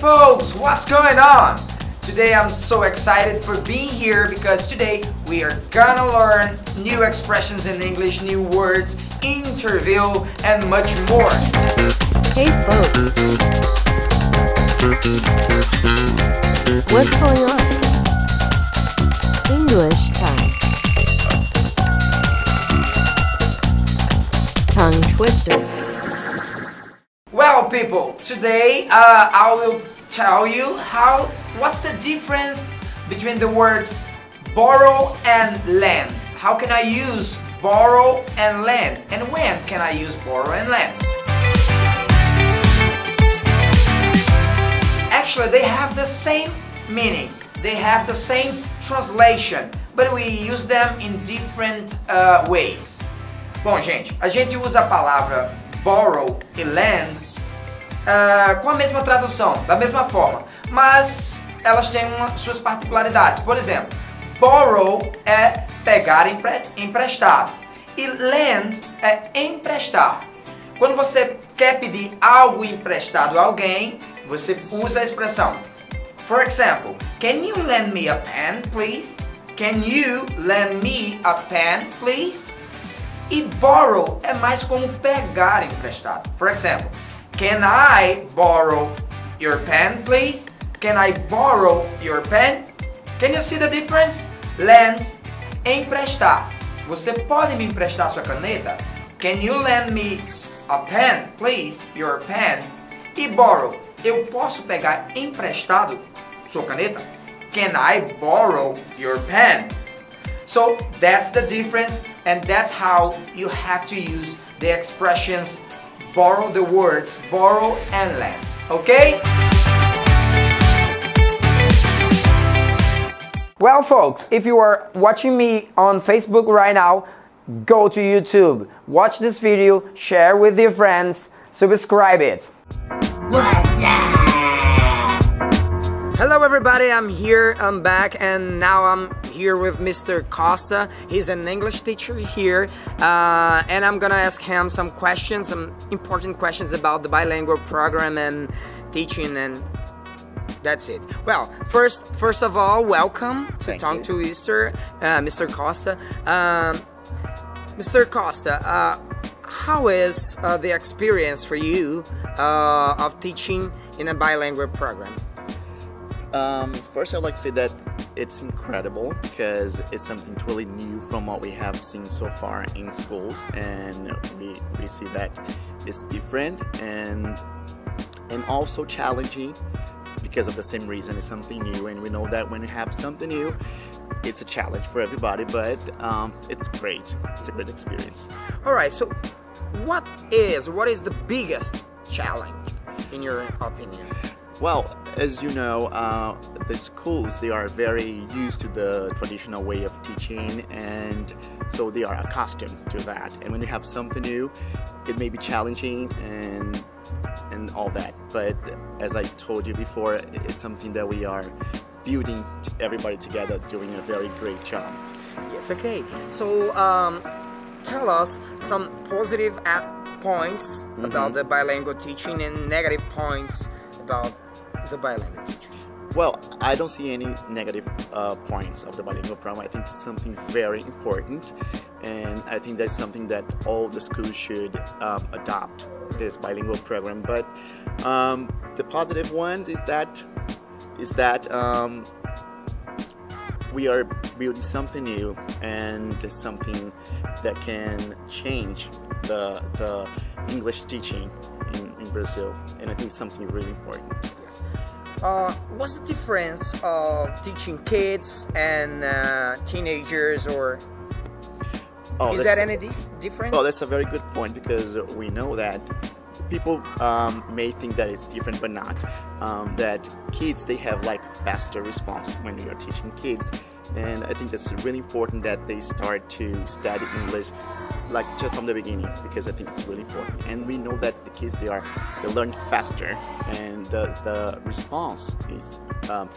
folks, what's going on? Today I'm so excited for being here because today we are gonna learn new expressions in English, new words, interview, and much more. Hey folks, what's going on? English time. Tongue twisters. Well, people, today I will tell you what's the difference between the words borrow and lend. How can I use borrow and lend? And when can I use borrow and lend? Actually, they have the same meaning. They have the same translation, but we use them in different ways. Bom, gente, a gente usa a palavra borrow e lend com a mesma tradução, da mesma forma, mas elas têm suas particularidades. Por exemplo, borrow é pegar emprestado e lend é emprestar. Quando você quer pedir algo emprestado a alguém, você usa a expressão. For example, can you lend me a pen, please? Can you lend me a pen, please? E borrow é mais como pegar emprestado. For example, can I borrow your pen, please? Can I borrow your pen? Can you see the difference? Lend, emprestar. Você pode me emprestar sua caneta? Can you lend me a pen, please? Your pen. E borrow, eu posso pegar emprestado sua caneta? Can I borrow your pen? So that's the difference, and that's how you have to use the expressions borrow, the words borrow and lend, okay? Well, folks, if you are watching me on Facebook right now, go to YouTube, watch this video, share with your friends, subscribe it. What's up? Hello everybody, I'm back, and now I'm here with Mr. Costa. He's an English teacher here, and I'm gonna ask him some questions, some important questions about the bilingual program and teaching, and that's it. Well, first of all, welcome to Tongue Twister, Mr. Costa. Mr. Costa, how is the experience for you of teaching in a bilingual program? First, I'd like to say that it's incredible because it's something totally new from what we have seen so far in schools, and we see that it's different and also challenging because of the same reason. It's something new, and we know that when you have something new, it's a challenge for everybody, but it's great. It's a great experience. Alright, so what is the biggest challenge in your opinion? Well, as you know, the schools, they are very used to the traditional way of teaching, and so they are accustomed to that. And when you have something new, it may be challenging and all that. But as I told you before, it's something that we are building everybody together, doing a very great job. Yes, okay. So tell us some positive points about the bilingual teaching and negative points about the bilingual teaching. Well, I don't see any negative points of the bilingual program. I think it's something very important, and I think that's something that all the schools should adopt, this bilingual program. But the positive ones is that we are building something new and something that can change the English teaching in Brazil, and I think it's something really important. Yes. What's the difference of teaching kids and teenagers, or is that any different? Well, that's a very good point, because we know that people may think that it's different, but not. That kids, they have like faster response when you're teaching kids, And I think that's really important that they start to study English like just from the beginning, because I think it's really important. And we know that the kids, they learn faster, and the response is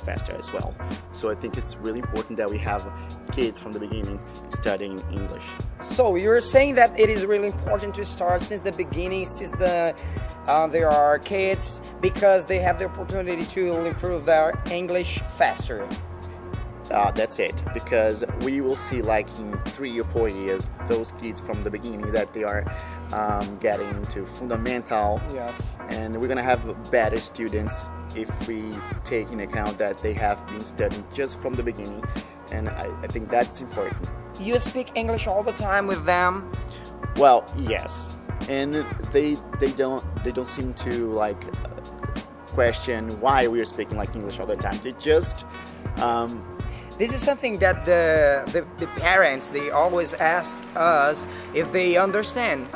faster as well. So I think it's really important that we have kids from the beginning studying English. So you're saying that it is really important to start since the beginning, since there are kids, because they have the opportunity to improve their English faster. That's it, because we will see like in 3 or 4 years those kids from the beginning that they are getting into fundamental. Yes. And we're gonna have better students if we take in account that they have been studying just from the beginning, and I think that's important. You speak English all the time with them? Well, yes, and they don't seem to like question why we are speaking like English all the time. They just this is something that the parents, they always ask us if they understand.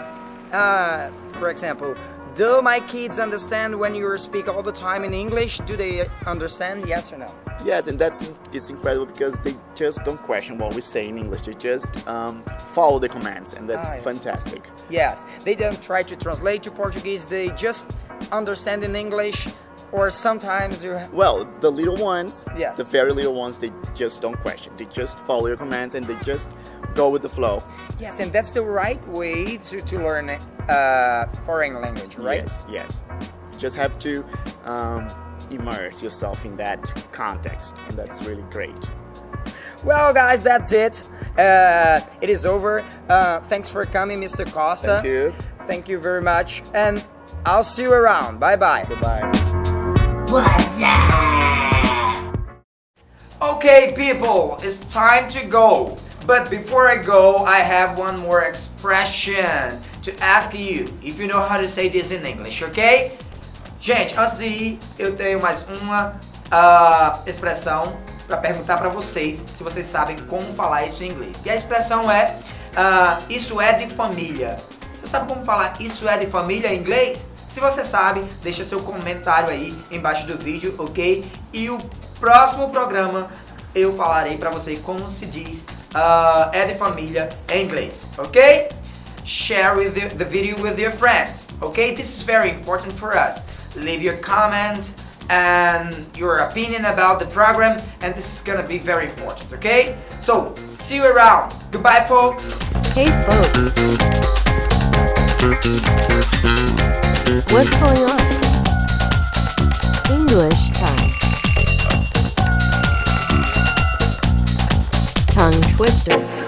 For example, do my kids understand when you speak all the time in English? Do they understand, yes or no? Yes, and it's incredible because they just don't question what we say in English. They just follow the commands, and that's yes. fantastic. Yes, they don't try to translate to Portuguese. They just understand in English. Or sometimes you... Well, the little ones, yes. The very little ones, they just don't question. They just follow your commands and they just go with the flow. Yes, and that's the right way to learn foreign language, right? Yes, yes. You just have to immerse yourself in that context, and that's really great. Well, guys, that's it. It is over. Thanks for coming, Mr. Costa. Thank you. Thank you very much, and I'll see you around. Bye-bye. Goodbye. What's up? Okay, people, it's time to go. But before I go, I have one more expression to ask you if you know how to say this in English, okay? Gente, antes de ir, eu tenho mais uma expressão para perguntar para vocês se vocês sabem como falar isso em inglês. E a expressão é isso é de família. Você sabe como falar isso é de família em inglês? Se você sabe, deixa seu comentário aí embaixo do vídeo, ok? E o próximo programa eu falarei pra você como se diz é de família em inglês, ok? Share the video with your friends, ok? This is very important for us. Leave your comment and your opinion about the program, and this is gonna be very important, okay? So, see you around. Goodbye, folks. Hey folks. What's going on? English time. Tongue twister.